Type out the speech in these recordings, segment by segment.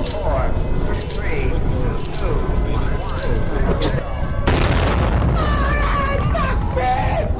4, 3, 2,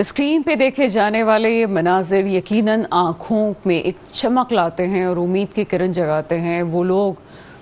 screen پہ دیکھے جانے والے یہ مناظر یقیناً آنکھوں میں ایک چمک لاتے ہیں اور امید کی کرن جگاتے ہیں. وہ لوگ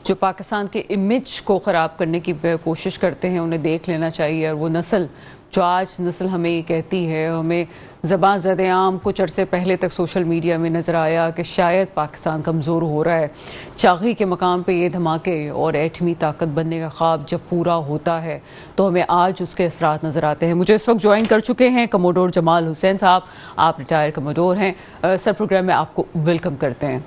جو پاکستان کے امیج کو خراب کرنے کی کوشش کرتے ہیں انہیں دیکھ لینا چاہیے. اور وہ نسل جو آج نسل ہمیں یہ کہتی ہے, ہمیں زبان زد عام کچھ عرصے پہلے تک سوشل میڈیا میں نظر آیا کہ شاید پاکستان کمزور ہو رہا ہے. چاغی کے مقام پہ یہ دھماکے اور ایٹمی طاقت بننے کا خواب جب پورا ہوتا ہے تو ہمیں آج اس کے اثرات نظر آتے ہیں. مجھے اس وقت جوائن کر چکے ہیں کموڈور جمال حسین صاحب. آپ ریٹائر کموڈور ہیں. سر, پروگرام میں آپ کو ویلکم کرتے ہیں.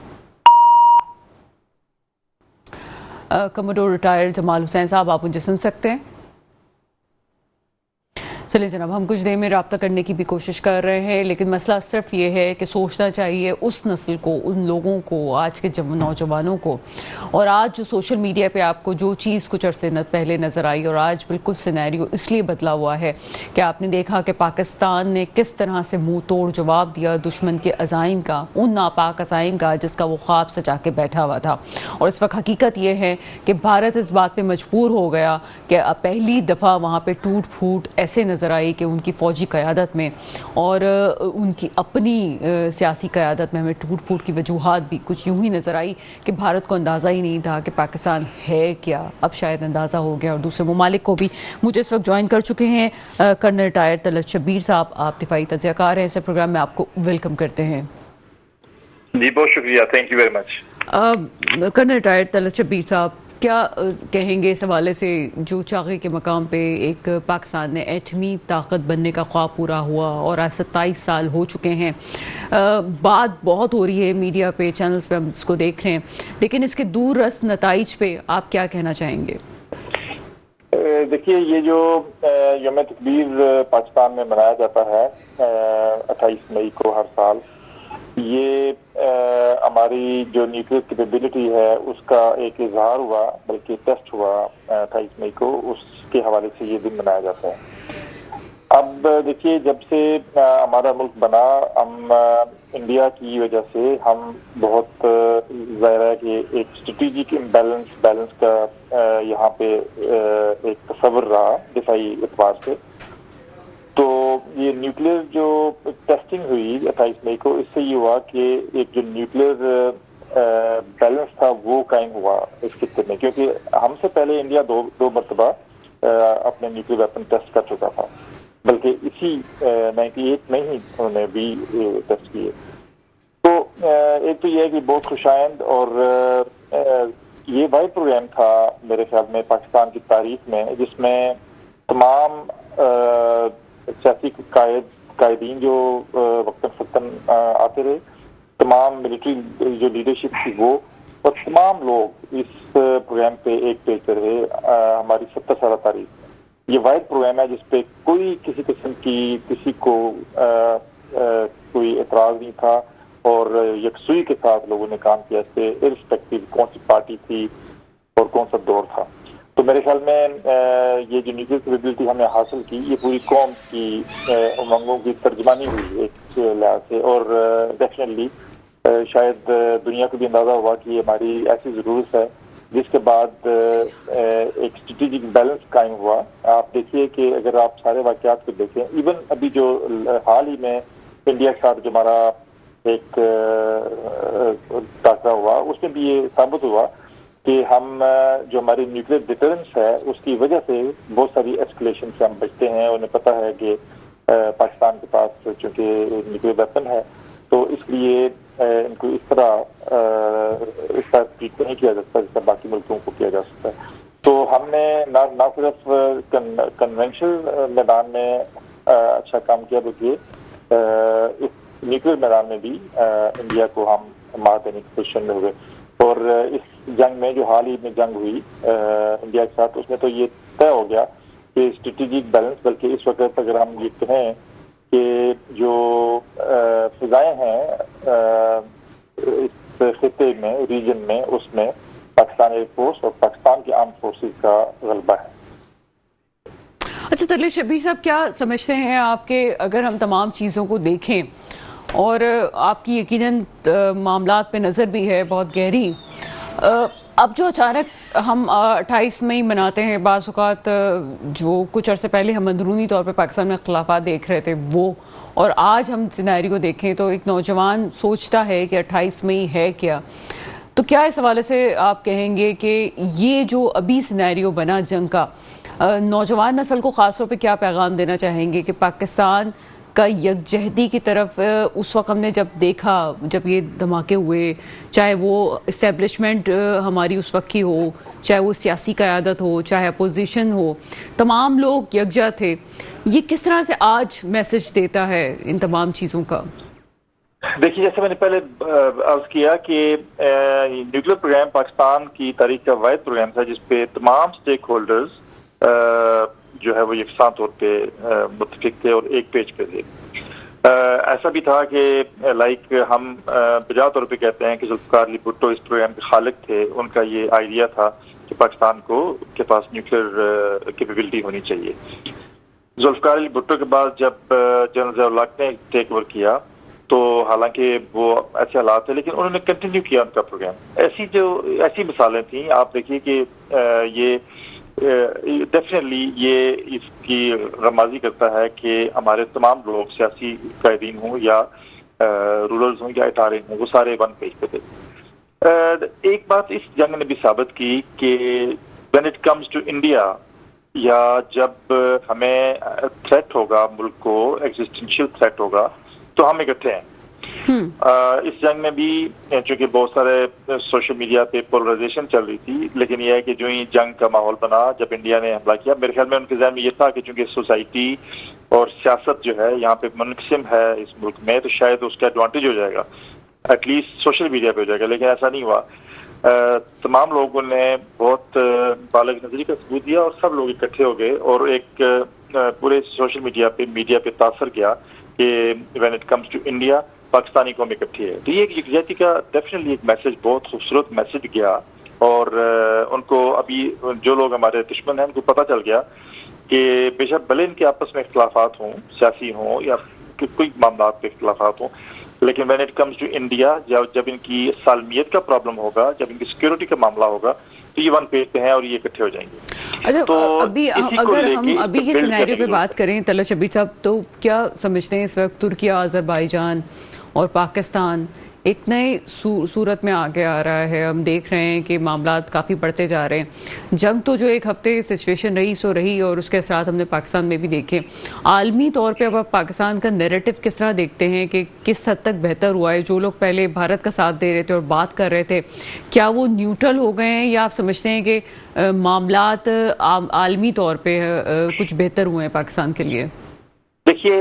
کموڈور ریٹائر جمال حسین صاحب, آپ مجھے سن سکتے ہیں؟ چلیں جناب, ہم کچھ دیر میں رابطہ کرنے کی بھی کوشش کر رہے ہیں, لیکن مسئلہ صرف یہ ہے کہ سوچنا چاہیے اس نسل کو, ان لوگوں کو, آج کے نوجوانوں کو. اور آج جو سوشل میڈیا پہ آپ کو جو چیز کچھ عرصے پہلے نظر آئی, اور آج بالکل سینیریو اس لیے بدلا ہوا ہے کہ آپ نے دیکھا کہ پاکستان نے کس طرح سے منہ توڑ جواب دیا دشمن کے عزائم کا, ان ناپاک عزائم کا جس کا وہ خواب سجا کے بیٹھا ہوا تھا. اور اس وقت حقیقت یہ ہے کہ بھارت اس بات پہ مجبور ہو گیا کہ پہلی دفعہ وہاں پہ ٹوٹ پھوٹ ایسے نظر آئی کہ ان کی فوجی قیادت میں اور ان کی اپنی سیاسی قیادت میں ہمیں ٹوٹ پھوٹ کی وجوہات بھی کچھ یوں ہی نظر آئی کہ بھارت کو اندازہ ہی نہیں تھا کہ پاکستان ہے کیا. اب شاید اندازہ ہو گیا, اور دوسرے ممالک کو بھی. مجھے اس وقت جوائن کر چکے ہیں کرنل ریٹائر طلعت شبیر صاحب. آپ دفاعی تجزیہ کار ہیں. اس پروگرام میں آپ کو ویلکم کرتے ہیں. جی بہت شکریہ, thank you very much. Colonel retire Talat Shabbir صاحب, کیا کہیں گے اس حوالے سے جو چاغی کے مقام پہ ایک پاکستان نے ایٹمی طاقت بننے کا خواب پورا ہوا اور آج 27 سال ہو چکے ہیں, بات بہت ہو رہی ہے میڈیا پہ, چینلز پہ ہم اس کو دیکھ رہے ہیں, لیکن اس کے دور رس نتائج پہ آپ کیا کہنا چاہیں گے؟ دیکھیے, یہ جو یوم تکبیر پاکستان میں منایا جاتا ہے 28 مئی کو ہر سال, یہ ہماری جو نیوکلیئر کیپیبلٹی ہے اس کا ایک اظہار ہوا, بلکہ ٹیسٹ ہوا 28 مئی کو. اس کے حوالے سے یہ دن منایا جاتا ہے. اب دیکھیے, جب سے ہمارا ملک بنا, ہم انڈیا کی وجہ سے ہم بہت ظاہر ہے کہ ایک اسٹریٹجک بیلنس کا یہاں پہ ایک تصور رہا دفاعی اعتبار سے. تو یہ نیوکلیئر جو ٹیسٹنگ ہوئی 28 مئی کو, اس سے یہ ہوا کہ ایک جو نیوکلیئر بیلنس تھا وہ قائم ہوا اس خطے میں, کیونکہ ہم سے پہلے انڈیا دو مرتبہ اپنے نیوکلیئر ویپن ٹیسٹ کر چکا تھا, بلکہ اسی 98 میں ہی انہوں نے بھی ٹیسٹ کیے. تو ایک تو یہ ہے کہ بہت خوشائند, اور یہ واحد پروگرام تھا میرے خیال میں پاکستان کی تاریخ میں جس میں تمام سیاسی قائدین جو وقتاً فوقتاً آتے رہے, تمام ملٹری جو لیڈرشپ تھی وہ, اور تمام لوگ اس پروگرام پہ ایک پیج پہ رہے ہماری 70 سالہ تاریخ. یہ واحد پروگرام ہے جس پہ کوئی کسی قسم کی کسی کو کوئی اعتراض نہیں تھا, اور یکسوئی کے ساتھ لوگوں نے کام کیا اس پہ, ارسپیکٹو کون سی پارٹی تھی اور کون سا دور تھا. تو میرے خیال میں یہ جو نیوکلیئر کیپیبلٹی ہم نے حاصل کی, یہ پوری قوم کی امنگوں کی ترجمانی ہوئی ایک لحاظ سے, اور ڈیفینیٹلی شاید دنیا کو بھی اندازہ ہوا کہ یہ ہماری ایسی ضرورت ہے جس کے بعد ایک اسٹریٹجک بیلنس قائم ہوا. آپ دیکھیے کہ اگر آپ سارے واقعات کو دیکھیں, ایون ابھی جو حال ہی میں انڈیا کے ساتھ جو ہمارا ایک ٹاکرا ہوا, اس میں بھی یہ ثابت ہوا کہ ہم جو ہماری نیوکلیئر ڈیٹرنس ہے اس کی وجہ سے بہت ساری ایسکلیشن سے ہم بچتے ہیں. انہیں پتہ ہے کہ پاکستان کے پاس چونکہ نیوکلیئر ویپن ہے تو اس لیے ان کو اس طرح ٹریٹ نہیں کیا جا سکتا جس طرح باقی ملکوں کو کیا جا سکتا ہے. تو ہم نے نہ صرف کنونشنل میدان میں اچھا کام کیا, بلکہ اس نیوکلیئر میدان میں بھی انڈیا کو ہم مار دینے کی پوزیشن میں ہوئے. اور اس جنگ میں جو حال ہی میں جنگ ہوئی انڈیا کے ساتھ, اس میں تو یہ طے ہو گیا کہ اسٹریٹجک بیلنس, بلکہ اس وقت اگر ہم یہ کہیں کہ جو فضائیں ہیں اس خطے میں, ریجن میں, اس میں پاکستان ایئر فورس اور پاکستان کی آرم فورسز کا غلبہ ہے. اچھا طلعت شبیر صاحب, کیا سمجھتے ہیں آپ کہ اگر ہم تمام چیزوں کو دیکھیں, اور آپ کی یقیناً معاملات پہ نظر بھی ہے بہت گہری, اب جو اچانک ہم 28 مئی مناتے ہیں، بعض اوقات جو کچھ عرصے پہلے ہم اندرونی طور پہ پاکستان میں اختلافات دیکھ رہے تھے وہ، اور آج ہم سینیریو دیکھیں تو ایک نوجوان سوچتا ہے کہ 28 مئی ہے کیا. تو کیا اس حوالے سے آپ کہیں گے کہ یہ جو ابھی سینیریو بنا جنگ کا، نوجوان نسل کو خاص طور پہ کیا پیغام دینا چاہیں گے کہ پاکستان کا یکجہتی کی طرف اس وقت ہم نے جب دیکھا، جب یہ دھماکے ہوئے، چاہے وہ اسٹیبلشمنٹ ہماری اس وقت کی ہو، چاہے وہ سیاسی قیادت ہو، چاہے اپوزیشن ہو، تمام لوگ یکجا تھے، یہ کس طرح سے آج میسج دیتا ہے ان تمام چیزوں کا؟ دیکھیے، جیسے میں نے پہلے عرض کیا کہ نیوکلیر پروگرام پاکستان کی تاریخ کا واحد پروگرام تھا جس پہ تمام سٹیک ہولڈرز جو ہے وہ یکساں طور پہ متفق تھے اور ایک پیج پہ تھے. ایسا بھی تھا کہ لائک ہم بجا طور پہ کہتے ہیں کہ ذوالفقار علی بھٹو اس پروگرام کے خالق تھے. ان کا یہ آئیڈیا تھا کہ پاکستان کے پاس نیوکلیر کیپیبلٹی ہونی چاہیے. ذوالفقار علی بھٹو کے بعد جب جنرل ضیاء الحق نے ٹیک اوور کیا تو حالانکہ وہ ایسے حالات تھے لیکن انہوں نے کنٹینیو کیا ان کا پروگرام. ایسی مثالیں تھیں. آپ دیکھیے کہ یہ ڈیفینیٹلی یہ اس کی غمازی کرتا ہے کہ ہمارے تمام لوگ، سیاسی قائدین ہوں یا رولرز ہوں یا اٹارے ہوں، وہ سارے ون پیج پہ تھے. ایک بات اس جنگ نے بھی ثابت کی کہ when it comes to India, یا جب ہمیں تھریٹ ہوگا، ملک کو ایگزسٹینشیل تھریٹ ہوگا، تو ہم اکٹھے ہیں. اس جنگ میں بھی چونکہ بہت سارے سوشل میڈیا پہ پولرائزیشن چل رہی تھی، لیکن یہ ہے کہ جو ہی جنگ کا ماحول بنا، جب انڈیا نے حملہ کیا، میرے خیال میں ان کے ذہن میں یہ تھا کہ چونکہ سوسائٹی اور سیاست جو ہے یہاں پہ منقسم ہے اس ملک میں، تو شاید اس کا ایڈوانٹیج ہو جائے گا، ایٹ لیسٹ سوشل میڈیا پہ ہو جائے گا. لیکن ایسا نہیں ہوا. تمام لوگوں نے بہت بالغ نظری کا ثبوت دیا اور سب لوگ اکٹھے ہو گئے اور ایک پورے سوشل میڈیا پہ تاثر کیا کہ when it comes to India, Pakistani قوم اکٹھی ہے. تو یہ ایک یکجہتی کا ڈیفینیٹلی ایک میسج، بہت خوبصورت میسج گیا. اور ان کو ابھی جو لوگ ہمارے دشمن ہیں ان کو پتہ چل گیا کہ بے شک بھلے ان کے آپس میں اختلافات ہوں، سیاسی ہوں یا کوئی معاملات پہ اختلافات ہوں، لیکن when it comes to India, جب ان کی سالمیت کا پرابلم ہوگا، جب ان کی سیکیورٹی کا معاملہ ہوگا، تو یہ ون پیج پہ ہیں اور یہ اکٹھے ہو جائیں گے. اچھا، ابھی اگر ہم ابھی کے سینیریو پہ بات کریں طلعت شبیر صاحب، تو کیا سمجھتے ہیں اس وقت ترکیہ، آذربائیجان اور پاکستان ایک نئے صورت میں آگے آ رہا ہے؟ ہم دیکھ رہے ہیں کہ معاملات کافی بڑھتے جا رہے ہیں. جنگ تو جو ایک ہفتے سچویشن رہی سو رہی، اور اس کے اثرات ہم نے پاکستان میں بھی دیکھے. عالمی طور پہ اب آپ پاکستان کا نیریٹو کس طرح دیکھتے ہیں کہ کس حد تک بہتر ہوا ہے؟ جو لوگ پہلے بھارت کا ساتھ دے رہے تھے اور بات کر رہے تھے، کیا وہ نیوٹرل ہو گئے ہیں، یا آپ سمجھتے ہیں کہ معاملات عالمی طور پہ کچھ بہتر ہوئے ہیں پاکستان کے لیے؟ دیکھیے،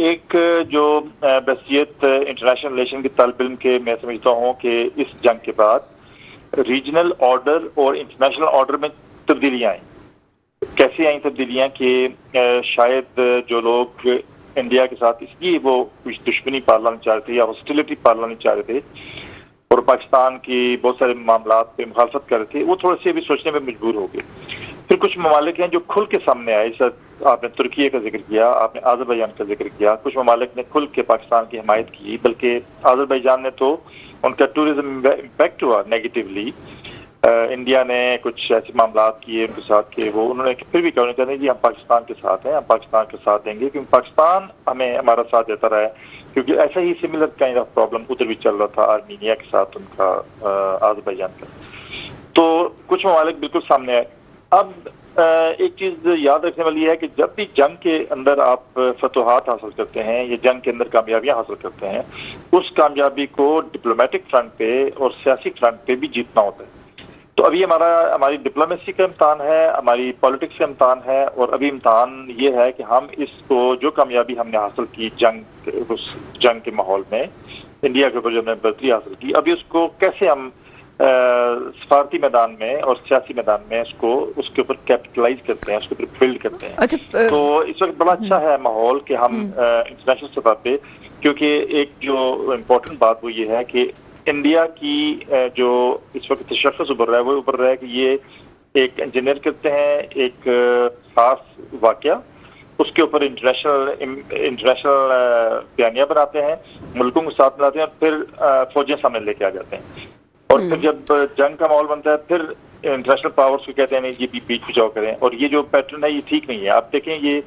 ایک جو بحثیت انٹرنیشنل ریلیشن کے طالب علم کے میں سمجھتا ہوں کہ اس جنگ کے بعد ریجنل آرڈر اور انٹرنیشنل آرڈر میں تبدیلیاں آئیں. کیسے آئیں تبدیلیاں کہ شاید جو لوگ انڈیا کے ساتھ اس لیے وہ کچھ دشمنی پالنا نہیں چاہ رہے تھے یا ہاسٹیلٹی پالنا نہیں چاہ رہے تھے اور پاکستان کی بہت سارے معاملات پہ مخالفت کر رہے تھے، وہ تھوڑے سے بھی سوچنے میں مجبور ہو گئے. پھر کچھ ممالک ہیں جو کھل کے سامنے آئے. آپ نے ترکیہ کا ذکر کیا، آپ نے آذربائیجان کا ذکر کیا. کچھ ممالک نے کھل کے پاکستان کی حمایت کی، بلکہ آذربائیجان نے تو ان کا ٹورزم امپیکٹ ہوا نیگیٹیولی. انڈیا نے کچھ ایسے معاملات کیے ان کے ساتھ کہ وہ انہوں نے پھر بھی کہا کہ جی ہم پاکستان کے ساتھ ہیں، ہم پاکستان کے ساتھ دیں گے، کیونکہ پاکستان ہمارا ساتھ دیتا رہا ہے. کیونکہ ایسا ہی سملر کائنڈ آف پرابلم ادھر بھی چل رہا تھا آرمینیا کے ساتھ ان کا، آذربائیجان کا. تو کچھ ممالک بالکل سامنے آئے. اب ایک چیز یاد رکھنے والی ہے کہ جب بھی جنگ کے اندر آپ فتوحات حاصل کرتے ہیں یا جنگ کے اندر کامیابیاں حاصل کرتے ہیں، اس کامیابی کو ڈپلومیٹک فرنٹ پہ اور سیاسی فرنٹ پہ بھی جیتنا ہوتا ہے. تو ابھی ہماری ڈپلومیسی کا امتحان ہے، ہماری پالیٹکس کا امتحان ہے، اور ابھی امتحان یہ ہے کہ ہم اس کو جو کامیابی ہم نے حاصل کی اس جنگ کے ماحول میں، انڈیا کے اوپر جو ہم نے برتری حاصل کی، ابھی اس کو کیسے ہم سفارتی میدان میں اور سیاسی میدان میں اس کے اوپر کیپٹلائز کرتے ہیں، اس کے اوپر بلڈ کرتے ہیں. تو اس وقت بڑا اچھا ہے ماحول کہ ہم انٹرنیشنل سطح پہ، کیونکہ ایک جو امپورٹنٹ بات وہ یہ ہے کہ انڈیا کی جو اس وقت تشخص ابھر رہا ہے، وہ ابھر رہا ہے کہ یہ ایک انجینئر کرتے ہیں ایک خاص واقعہ، اس کے اوپر انٹرنیشنل بیانیہ بناتے ہیں، ملکوں کو ساتھ ملاتے ہیں اور پھر فوجیں سامنے لے کے آ جاتے ہیں. اور پھر جب جنگ کا ماحول بنتا ہے پھر انٹرنیشنل پاورز کو کہتے ہیں نہیں یہ بیچ بچاؤ کریں، اور یہ جو پیٹرن ہے یہ ٹھیک نہیں ہے. آپ دیکھیں یہ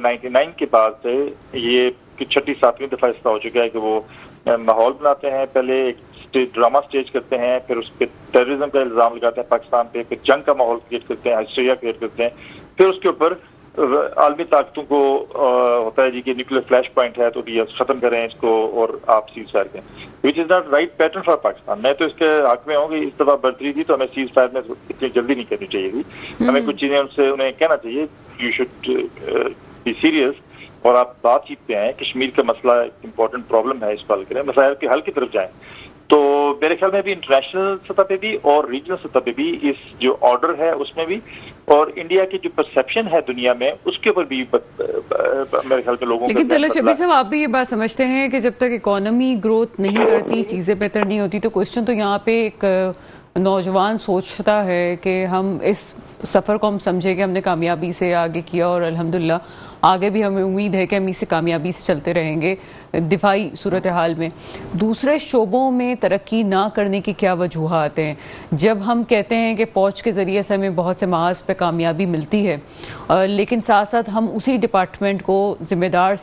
99 کے بعد سے یہ 6-7ویں دفعہ اس طرح ہو چکا ہے کہ وہ ماحول بناتے ہیں، پہلے ایک ڈرامہ سٹیج کرتے ہیں، پھر اس پہ ٹیررزم کا الزام لگاتے ہیں پاکستان پہ، پھر جنگ کا ماحول کریٹ کرتے ہیں، ہسٹیریا کریٹ کرتے ہیں، پھر اس کے اوپر عالمی طاقتوں کو ہوتا ہے جی کہ نیوکلیر فلیش پوائنٹ ہے تو بھی ختم کریں اس کو اور آپ سیز فائر کریں، which is not right pattern for Pakistan. میں تو اس کے حق میں ہوں کہ اس دفعہ برتری تھی تو ہمیں سیز فائر میں اتنی جلدی نہیں کرنی چاہیے تھی. ہمیں کچھ چیزیں ان سے انہیں کہنا چاہیے یو شوڈ بی سیریس، اور آپ بات چیت پہ آئیں. کشمیر کا مسئلہ ایک امپورٹنٹ پرابلم ہے، اس کو حل کریں، مسائل کے حل کی طرف جائیں. تو میرے خیال میں بھی انٹرنیشنل سطح پہ بھی اور ریجنل سطح پہ بھی اس جو آرڈر ہے اس میں بھی، اور انڈیا کی جو پرسیپشن ہے دنیا میں اس کے اوپر بھی میرے خیال میں لوگوں لیکن طلعت شبیر صاحب آپ بھی یہ بات سمجھتے ہیں کہ جب تک اکانومی گروتھ نہیں کرتی، چیزیں بہتر نہیں ہوتی، تو کوشچن تو یہاں پہ ایک نوجوان سوچتا ہے کہ ہم اس سفر کو ہم سمجھے کہ ہم نے کامیابی سے آگے کیا اور الحمدللہ آگے بھی ہمیں امید ہے کہ ہم اسے کامیابی سے چلتے رہیں گے دفاعی صورتحال میں. دوسرے شعبوں میں ترقی نہ کرنے کی کیا وجوہات ہیں؟ جب ہم کہتے ہیں کہ فوج کے ذریعے سے ہمیں بہت سے محاذ پہ کامیابی ملتی ہے، لیکن ساتھ ساتھ ہم اسی ڈپارٹمنٹ کو ذمہ دار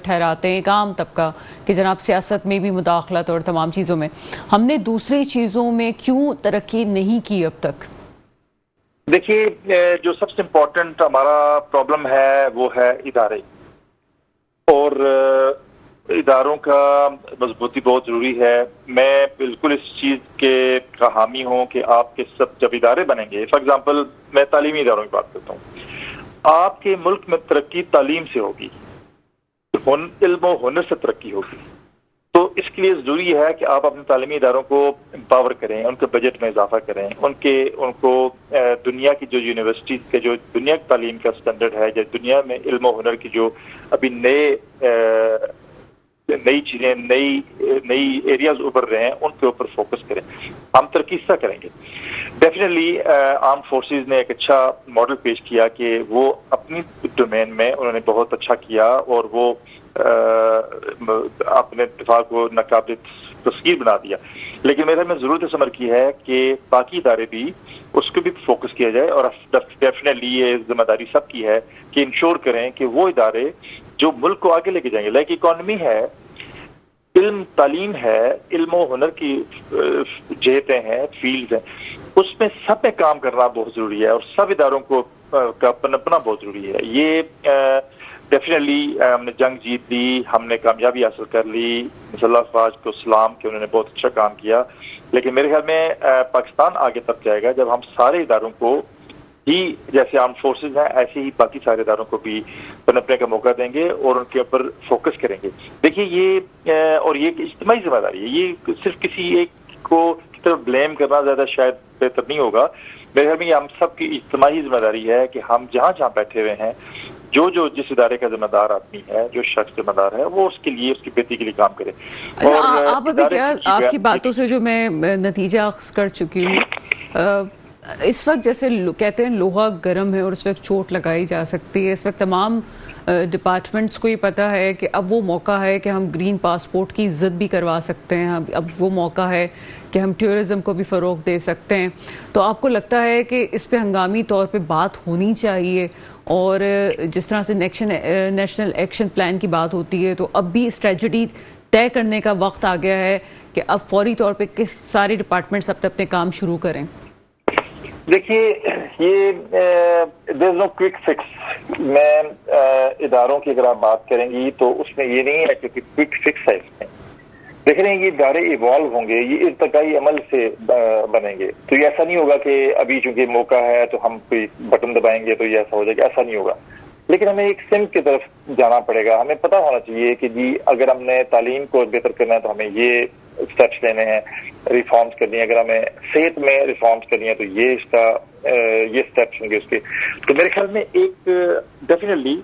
ٹھہراتے ہیں ایک عام طبقہ کہ جناب سیاست میں بھی مداخلت اور تمام چیزوں میں، ہم نے دوسری چیزوں میں کیوں ترقی نہیں کی اب تک؟ دیکھیے جو سب سے امپورٹنٹ ہمارا پرابلم ہے وہ ہے ادارے، اور اداروں کا مضبوطی بہت ضروری ہے. میں بالکل اس چیز کے کا حامی ہوں کہ آپ کے سب جب ادارے بنیں گے، فار ایگزامپل میں تعلیمی اداروں کی بات کرتا ہوں، آپ کے ملک میں ترقی تعلیم سے ہوگی، علم و ہنر سے ترقی ہوگی. تو اس کے لیے ضروری ہے کہ آپ اپنے تعلیمی اداروں کو امپاور کریں، ان کے بجٹ میں اضافہ کریں، ان کو دنیا کی جو یونیورسٹیز کے جو دنیا کی تعلیم کا سٹینڈرڈ ہے، یا دنیا میں علم و ہنر کی جو ابھی نئی چیزیں نئی ایریاز ابھر رہے ہیں ان کے اوپر فوکس کریں. ہم ترقی اس طرح کریں گے. ڈیفینیٹلی آرم فورسز نے ایک اچھا ماڈل پیش کیا کہ وہ اپنی ڈومین میں انہوں نے بہت اچھا کیا، اور وہ اپنے دفاع کو ناقابل تسخیر بنا دیا. لیکن میرے میں ضرورت اس عمر کی ہے کہ باقی ادارے بھی اس کو بھی فوکس کیا جائے، اور ڈیفینیٹلی یہ ذمہ داری سب کی ہے کہ انشور کریں کہ وہ ادارے جو ملک کو آگے لے کے جائیں گے، لائک اکانومی ہے، علم تعلیم ہے، علم و ہنر کی جہتیں ہیں، فیلڈز ہیں، اس میں سب میں کام کرنا بہت ضروری ہے، اور سب اداروں کو کا پنپنا بہت ضروری ہے. یہ ڈیفینیٹلی ہم نے جنگ جیت لی، ہم نے کامیابی حاصل کر لی، مسلح افواج کو سلام کہ انہوں نے بہت اچھا کام کیا. لیکن میرے خیال میں پاکستان آگے تب جائے گا جب ہم سارے اداروں کو ہی، جیسے آرم فورسز ہیں ایسے ہی باقی سارے اداروں کو بھی پنپنے کا موقع دیں گے اور ان کے اوپر فوکس کریں گے. دیکھیے یہ اور یہ اجتماعی ذمہ داری ہے، یہ صرف کسی ایک کو کی طرف بلیم کرنا زیادہ شاید بہتر نہیں ہوگا. میرے خیال میں یہ ہم سب کی اجتماعی ذمہ داری ہے کہ ہم جہاں بیٹھے ہوئے ہیں، جو جس ادارے کا ذمہ دار آدمی ہے، جو شخص ذمہ دار ہے، وہ اس کے لیے اس کی بہتری کے لیے کام کرے. اور آپ ابھی کیا آپ کی باتوں سے جو میں نتیجہ اخذ کر چکی ہوں، اس وقت جیسے کہتے ہیں لوہا گرم ہے اور اس وقت چوٹ لگائی جا سکتی ہے، اس وقت تمام ڈپارٹمنٹس کو یہ پتہ ہے کہ اب وہ موقع ہے کہ ہم گرین پاسپورٹ کی عزت بھی کروا سکتے ہیں، اب وہ موقع ہے کہ ہم ٹیورزم کو بھی فروغ دے سکتے ہیں. تو آپ کو لگتا ہے کہ اس پہ ہنگامی طور پہ بات ہونی چاہیے، اور جس طرح سے نیشنل ایکشن پلان کی بات ہوتی ہے تو اب بھی اسٹریٹجی طے کرنے کا وقت آ گیا ہے کہ اب فوری طور پہ کس سارے ڈپارٹمنٹس اپنے کام شروع کریں؟ دیکھیے یہ دیر از نو کوئک فکس. میں اداروں کی اگر آپ بات کریں گی تو اس میں یہ نہیں ہے کہ کوئک فکس ہے. اس میں دیکھ رہے ہیں یہ ادارے ایوالو ہوں گے، یہ ارتقائی عمل سے بنیں گے. تو یہ ایسا نہیں ہوگا کہ ابھی چونکہ موقع ہے تو ہم کوئی بٹن دبائیں گے تو یہ ایسا ہو جائے گا، ایسا نہیں ہوگا. لیکن ہمیں ایک سمت کی طرف جانا پڑے گا. ہمیں پتہ ہونا چاہیے کہ جی اگر ہم نے تعلیم کو بہتر کرنا ہے تو ہمیں یہ اسٹیپس لینے ہیں، ریفارمز کرنی ہے. اگر ہمیں صحت میں ریفارمز کرنی ہے تو یہ اسٹیپس ہوں گے اس کے. تو میرے خیال میں ایک ڈیفینیٹلی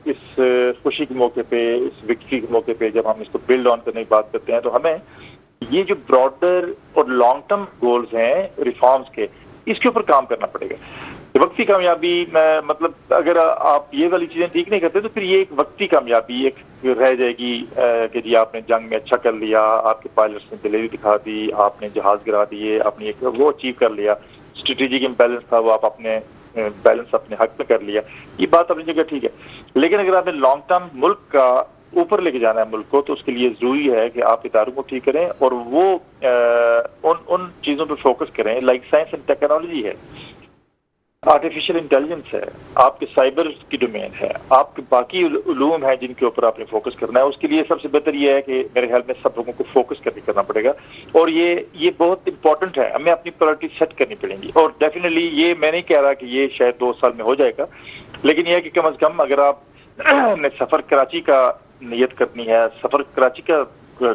اس خوشی کے موقع پہ، اس وکٹری کے موقع پہ جب ہم اس کو بلڈ آن کرنے کی بات کرتے ہیں تو ہمیں یہ جو براڈر اور لانگ ٹرم گولز ہیں ریفارمز کے، اس کے اوپر کام کرنا پڑے گا. کہ وقتی کامیابی مطلب اگر آپ یہ والی چیزیں ٹھیک نہیں کرتے تو پھر یہ ایک وقتی کامیابی ایک رہ جائے گی کہ جی آپ نے جنگ میں اچھا کر لیا, آپ کے پائلٹس نے دلیری دکھا دی, آپ نے جہاز گرا دیے, آپ نے وہ اچیو کر لیا, اسٹریٹجک امبیلنس تھا وہ آپ اپنے بیلنس اپنے حق میں کر لیا, یہ بات اپنی جگہ ٹھیک ہے. لیکن اگر آپ نے لانگ ٹرم ملک کا اوپر لے کے جانا ہے ملک کو, تو اس کے لیے ضروری ہے کہ آپ اداروں کو ٹھیک کریں اور وہ ان چیزوں پہ فوکس کریں لائک سائنس اینڈ ٹیکنالوجی ہے, آرٹیفیشیل انٹیلیجنس ہے, آپ کے سائبر کی ڈومین ہے, آپ کے باقی علوم ہیں جن کے اوپر آپ نے فوکس کرنا ہے. اس کے لیے سب سے بہتر یہ ہے کہ میرے خیال میں سب لوگوں کو فوکس کرنا پڑے گا, اور یہ بہت امپورٹنٹ ہے, ہمیں اپنی پرائرٹی سیٹ کرنی پڑیں گی. اور ڈیفینیٹلی یہ میں نہیں کہہ رہا کہ یہ شاید 2 سال میں ہو جائے گا, لیکن یہ ہے کہ کم از کم اگر آپ نے سفر کراچی کا نیت کرنی ہے, سفر کراچی کا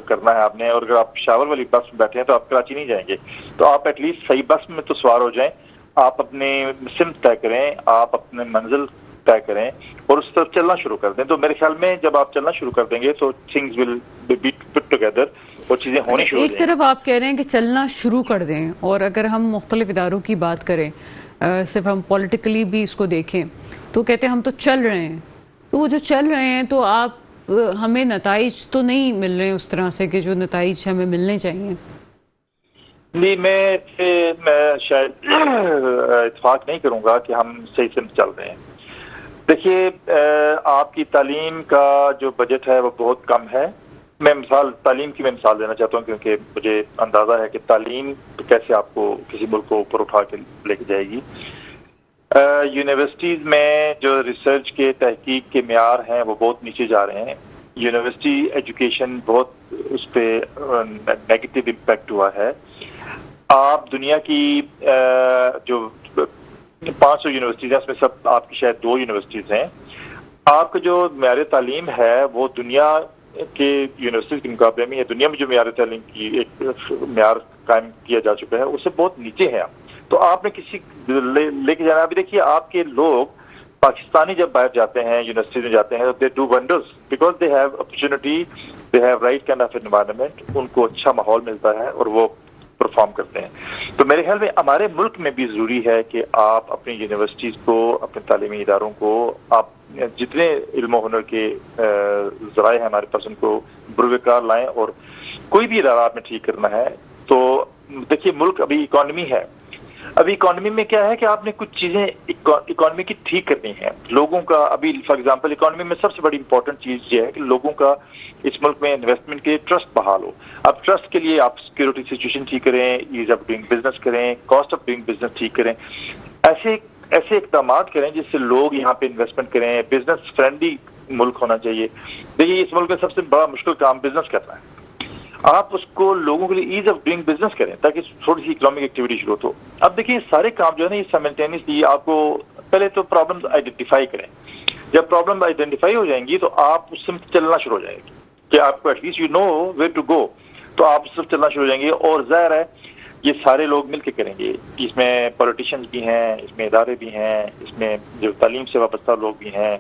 کرنا ہے آپ نے, اور اگر آپ پشاور والی بس میں بیٹھے ہیں تو آپ کراچی نہیں جائیں گے, تو آپ ایٹ لیسٹ صحیح بس میں تو سوار ہو جائیں, آپ اپنی سمت طے کریں, آپ اپنے منزل طے کریں اور اس طرف چلنا شروع کر دیں. تو میرے خیال میں جب آپ چلنا شروع کر دیں گے تو things will be put together, وہ چیزیں ہونی شروع ہو جائیں. ایک طرف آپ کہہ رہے ہیں کہ چلنا شروع کر دیں, اور اگر ہم مختلف اداروں کی بات کریں, صرف ہم پولیٹیکلی بھی اس کو دیکھیں تو کہتے ہیں ہم تو چل رہے ہیں, تو وہ جو چل رہے ہیں تو آپ ہمیں نتائج تو نہیں مل رہے اس طرح سے کہ جو نتائج ہمیں ملنے چاہیے. نہیں, میں شاید اتفاق نہیں کروں گا کہ ہم صحیح سے چل رہے ہیں. دیکھیے, آپ کی تعلیم کا جو بجٹ ہے وہ بہت کم ہے. میں تعلیم کی مثال دینا چاہتا ہوں کیونکہ مجھے اندازہ ہے کہ تعلیم کیسے آپ کو کسی ملک کو اوپر اٹھا کے لے کے جائے گی. یونیورسٹیز میں جو ریسرچ کے تحقیق کے معیار ہیں وہ بہت نیچے جا رہے ہیں. یونیورسٹی ایجوکیشن بہت اس پہ نیگیٹو امپیکٹ ہوا ہے. آپ دنیا کی جو 500 یونیورسٹیز ہیں اس میں سب آپ کی شاید 2 یونیورسٹیز ہیں. آپ کا جو معیار تعلیم ہے وہ دنیا کے یونیورسٹیز کے مقابلے میں, یا دنیا میں جو معیار تعلیم کی ایک معیار قائم کیا جا چکا ہے اس سے بہت نیچے ہے. تو آپ نے کسی لے کے جانا. ابھی دیکھیے, آپ کے لوگ پاکستانی جب باہر جاتے ہیں یونیورسٹیز میں جاتے ہیں, they do wonders because they have opportunity, they have right kind of environment, ان کو اچھا ماحول ملتا ہے اور وہ پرفارم کرتے ہیں. تو میرے خیال میں ہمارے ملک میں بھی ضروری ہے کہ آپ اپنی یونیورسٹیز کو, اپنے تعلیمی اداروں کو, آپ جتنے علم و ہنر کے ذرائع ہیں ہمارے پاس ان کو بروئے کار لائیں. اور کوئی بھی ادارہ آپ نے ٹھیک کرنا ہے تو دیکھیے, ملک ابھی اکانومی ہے. ابھی اکانومی میں کیا ہے کہ آپ نے کچھ چیزیں اکانومی کی ٹھیک کرنی ہے. لوگوں کا ابھی فار ایگزامپل اکانومی میں سب سے بڑی امپورٹنٹ چیز یہ ہے کہ لوگوں کا اس ملک میں انویسٹمنٹ کے لیے ٹرسٹ بحال ہو. اب ٹرسٹ کے لیے آپ سیکورٹی سچویشن ٹھیک کریں, ایز آف ڈوئنگ بزنس کریں, کاسٹ آف ڈوئنگ بزنس ٹھیک کریں, ایسے اقدامات کریں جس سے لوگ یہاں پہ انویسٹمنٹ کریں. بزنس فرینڈلی ملک ہونا چاہیے. دیکھیے, اس ملک میں سب سے بڑا مشکل کام بزنس کرنا ہے. آپ اس کو لوگوں کے لیے ایز آف ڈوئنگ بزنس کریں تاکہ تھوڑی سی اکنامک ایکٹیویٹی شروع ہو. اب دیکھیے, سارے کام جو ہے نا یہ سائملٹینیسلی آپ کو پہلے تو پرابلمز آئیڈینٹیفائی کریں. جب پرابلم آئیڈینٹیفائی ہو جائیں گی تو آپ اس سے چلنا شروع ہو جائے گی کہ آپ کو at least you know where to go, تو آپ اس سے چلنا شروع ہو جائیں گے. اور ظاہر ہے یہ سارے لوگ مل کے کریں گے. اس میں پولیٹیشینز بھی ہیں, اس میں ادارے بھی ہیں, اس میں جو تعلیم سے وابستہ لوگ بھی ہیں,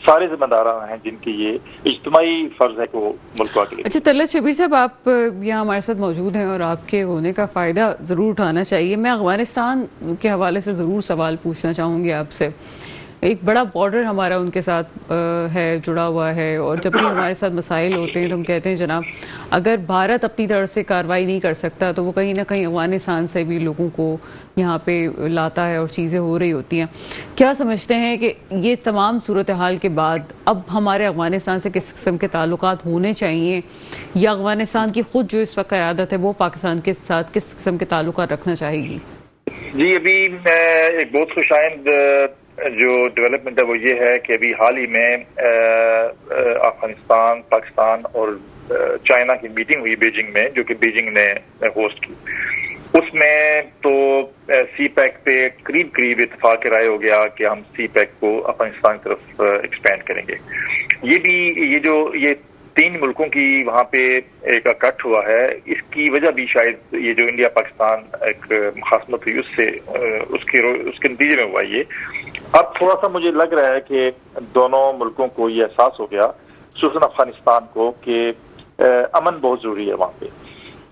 سارے ذمہ داران ہیں جن کی یہ اجتماعی فرض ہے کہ وہ ملک کو آگے لے. اچھا, طلعت شبیر صاحب, آپ یہاں ہمارے ساتھ موجود ہیں اور آپ کے ہونے کا فائدہ ضرور اٹھانا چاہیے. میں افغانستان کے حوالے سے ضرور سوال پوچھنا چاہوں گی آپ سے. ایک بڑا بارڈر ہمارا ان کے ساتھ ہے, جڑا ہوا ہے, اور جب بھی ہمارے ساتھ مسائل ہوتے ہیں تو ہم کہتے ہیں جناب اگر بھارت اپنی طرف سے کارروائی نہیں کر سکتا تو وہ کہیں نہ کہیں افغانستان سے بھی لوگوں کو یہاں پہ لاتا ہے اور چیزیں ہو رہی ہوتی ہیں. کیا سمجھتے ہیں کہ یہ تمام صورتحال کے بعد اب ہمارے افغانستان سے کس قسم کے تعلقات ہونے چاہیے, یا افغانستان کی خود جو اس وقت قیادت ہے وہ پاکستان کے ساتھ کس قسم کے تعلقات رکھنا چاہے گی؟ جی, ابھی ایک بہت خوش آئند جو ڈیولپمنٹ ہے وہ یہ ہے کہ ابھی حال ہی میں افغانستان, پاکستان اور چائنا کی میٹنگ ہوئی بیجنگ میں, جو کہ بیجنگ نے ہوسٹ کی. اس میں تو سی پیک پہ قریب اتفاق رائے ہو گیا کہ ہم سی پیک کو افغانستان کی طرف ایکسپینڈ کریں گے. یہ 3 ملکوں کی وہاں پہ ایک اکٹھ ہوا ہے, اس کی وجہ بھی شاید یہ جو انڈیا پاکستان ایک مخاصمت ہوئی اس کے نتیجے میں ہوا. یہ اب تھوڑا سا مجھے لگ رہا ہے کہ دونوں ملکوں کو یہ احساس ہو گیا, خصوصاً افغانستان کو, کہ امن بہت ضروری ہے وہاں پہ.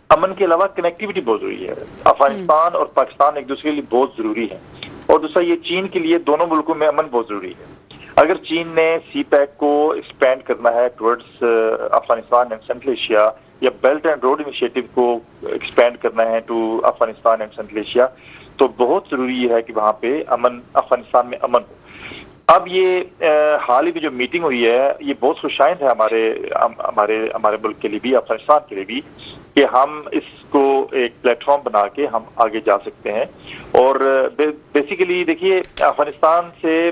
امن کے علاوہ کنیکٹیوٹی بہت ضروری ہے. افغانستان اور پاکستان ایک دوسرے کے لیے بہت ضروری ہے. اور دوسرا یہ چین کے لیے دونوں ملکوں میں امن بہت ضروری ہے. اگر چین نے سی پیک کو ایکسپینڈ کرنا ہے towards Afghanistan and Central Asia, یا بیلٹ اینڈ روڈ انیشیٹو کو ایکسپینڈ کرنا ہے to Afghanistan and Central Asia, تو بہت ضروری ہے کہ وہاں پہ امن, افغانستان میں امن ہو. اب یہ حال ہی میں جو میٹنگ ہوئی ہے یہ بہت خوشائند ہے ہمارے ملک کے لیے بھی, افغانستان کے لیے بھی, کہ ہم اس کو ایک پلیٹ فارم بنا کے ہم آگے جا سکتے ہیں. اور بیسیکلی دیکھیے افغانستان سے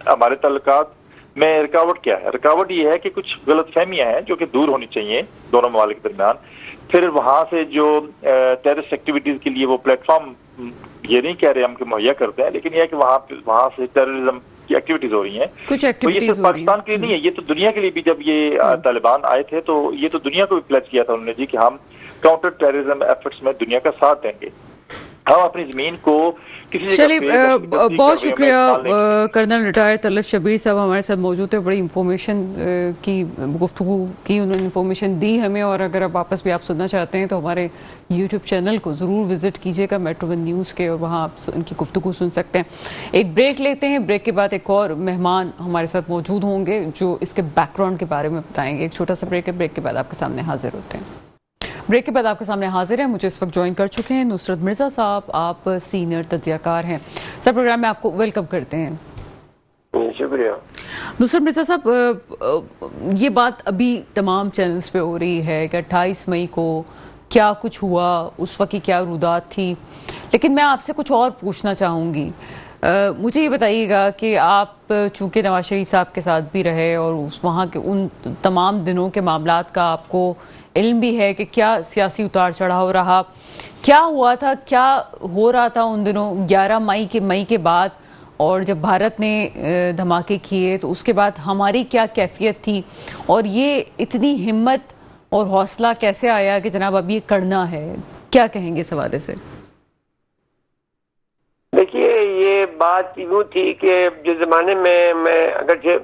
ہمارے تعلقات میں رکاوٹ کیا ہے؟ رکاوٹ یہ ہے کہ کچھ غلط فہمیاں ہیں جو کہ دور ہونی چاہیے دونوں ممالک کے درمیان. پھر وہاں سے جو ٹیررسٹ ایکٹیویٹیز کے لیے وہ پلیٹ فارم, یہ نہیں کہہ رہے ہم کہ مہیا کرتے ہیں, لیکن یہ ہے کہ وہاں سے ٹیررزم کی ایکٹیویٹیز ہو رہی ہیں. تو یہ صرف پاکستان کے لیے نہیں ہے, یہ تو دنیا کے لیے بھی. جب یہ طالبان آئے تھے تو یہ تو دنیا کو بھی پلیج کیا تھا انہوں نے جی کہ ہم کاؤنٹر ٹیررزم ایفرٹس میں دنیا کا ساتھ دیں گے, ہم اپنی زمین کو کسی چلیے بہت شکریہ کرنل ریٹائر طلعت شبیر صاحب ہمارے ساتھ موجود ہے. بڑی انفارمیشن کی گفتگو کی, انہوں نے انفارمیشن دی ہمیں. اور اگر اب واپس بھی آپ سننا چاہتے ہیں تو ہمارے یوٹیوب چینل کو ضرور وزٹ کیجیے گا, میٹرو ون نیوز کے, اور وہاں آپ ان کی گفتگو سن سکتے ہیں. ایک بریک لیتے ہیں, بریک کے بعد ایک اور مہمان ہمارے ساتھ موجود ہوں گے جو اس کے بیک گراؤنڈ کے بارے میں بتائیں گے. ایک چھوٹا سا بریک ہے, بریک کے بعد آپ کے سامنے حاضر ہوتے ہیں. بریک کے بعد آپ کے سامنے حاضر ہیں. مجھے اس وقت جوائن کر چکے ہیں نصرت مرزا صاحب, آپ سینئر تجزیہ کار ہیں. سر پروگرام میں آپ کو ویلکم کرتے ہیں. شکریہ. نصرت مرزا صاحب, یہ بات ابھی تمام چینلز پہ ہو رہی ہے کہ 28 مئی کو کیا کچھ ہوا, اس وقت کی کیا رودات تھی, لیکن میں آپ سے کچھ اور پوچھنا چاہوں گی. مجھے یہ بتائیے گا کہ آپ چونکہ نواز شریف صاحب کے ساتھ بھی رہے اور وہاں کے ان تمام دنوں کے معاملات کا آپ کو علم بھی ہے کہ کیا سیاسی اتار چڑھاؤ رہا, کیا ہوا تھا, کیا ہو رہا تھا ان دنوں 11 مئی کے بعد, اور جب بھارت نے دھماکے کیے تو اس کے بعد ہماری کیا کیفیت تھی, اور یہ اتنی ہمت اور حوصلہ کیسے آیا کہ جناب اب یہ کرنا ہے؟ کیا کہیں گے اس حوالے سے؟ دیکھیے, یہ بات یوں تھی کہ جس زمانے میں اگرچہ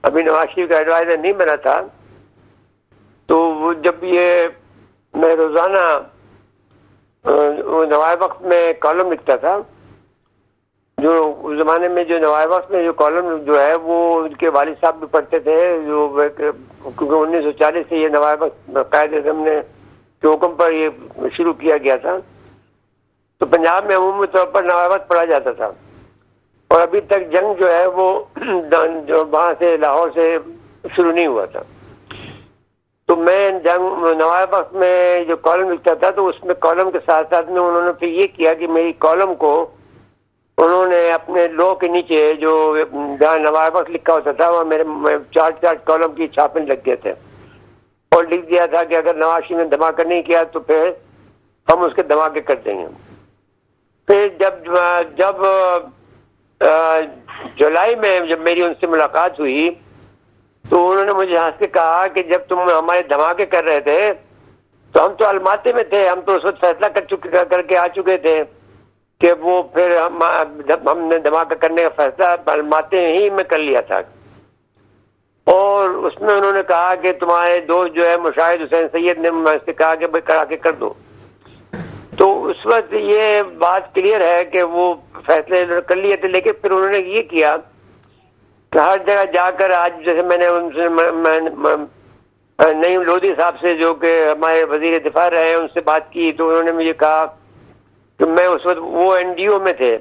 ابھی نواز شریف کا ایڈوائزر نہیں بنا تھا, تو وہ جب یہ میں روزانہ نوائے وقت میں کالم لکھتا تھا, جو اس زمانے میں جو نوائے وقت میں جو کالم جو ہے وہ ان کے والد صاحب بھی پڑھتے تھے, جو کیونکہ 1940 سے یہ نوائے وقت قائد اعظم نے کے حکم پر یہ شروع کیا گیا تھا. تو پنجاب میں عمومی طور پر نوائے وقت پڑھا جاتا تھا, اور ابھی تک جنگ جو ہے وہ جو وہاں سے لاہور سے شروع نہیں ہوا تھا. تو میں نوائے وقت میں جو کالم لکھتا تھا, تو اس میں کالم کے ساتھ ساتھ میں انہوں نے پھر یہ کیا کہ میری کالم کو انہوں نے اپنے لو کے نیچے جو جہاں نوائے وقت لکھا ہوتا تھا وہ میرے 4 کالم کی چھاپے لگ گئے تھے, اور لکھ دیا تھا کہ اگر نواز شریف نے دھماکہ نہیں کیا تو پھر ہم اس کے دھماکے کر دیں گے. پھر جب جولائی میں جب میری ان سے ملاقات ہوئی تو انہوں نے مجھے ہنس کے کہا کہ جب تم ہمارے دھماکے کر رہے تھے تو ہم تو الماتے میں تھے, ہم تو اس وقت فیصلہ کر کے آ چکے تھے کہ وہ پھر ہم نے دھماکہ کرنے کا فیصلہ الماتے ہی میں کر لیا تھا. اور اس میں انہوں نے کہا کہ تمہارے دوست جو ہے مشاہد حسین سید نے مجھ سے کہا کہ بھائی کرا کے کر دو. تو اس وقت یہ بات کلیئر ہے کہ وہ فیصلے کر لیے تھے, لیکن پھر انہوں نے یہ کیا کہ ہر جگہ جا کر, آج جیسے میں نے ان سے نعیم لودھی صاحب سے جو کہ ہمارے وزیر دفاع رہے ہیں ان سے بات کی, تو انہوں نے مجھے کہا کہ میں اس وقت وہ NDO میں تھے,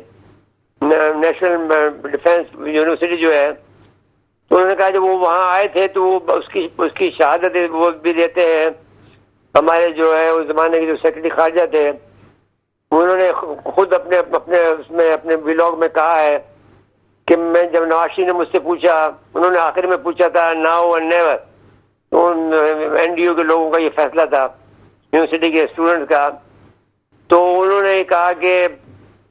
نیشنل ڈیفینس یونیورسٹی جو ہے, تو انہوں نے کہا جب وہ وہاں آئے تھے تو اس کی شہادت وہ بھی دیتے ہیں ہمارے جو ہے اس زمانے کے جو سیکرٹری خارجہ تھے, انہوں نے خود اپنے ولاگ میں کہا ہے کہ میں جب نواز شریف نے مجھ سے پوچھا, انہوں نے آخر میں پوچھا تھا ناؤ اور نیور, تو NDO کے لوگوں کا یہ فیصلہ تھا, یونیورسٹی کے اسٹوڈنٹ کا. تو انہوں نے کہا کہ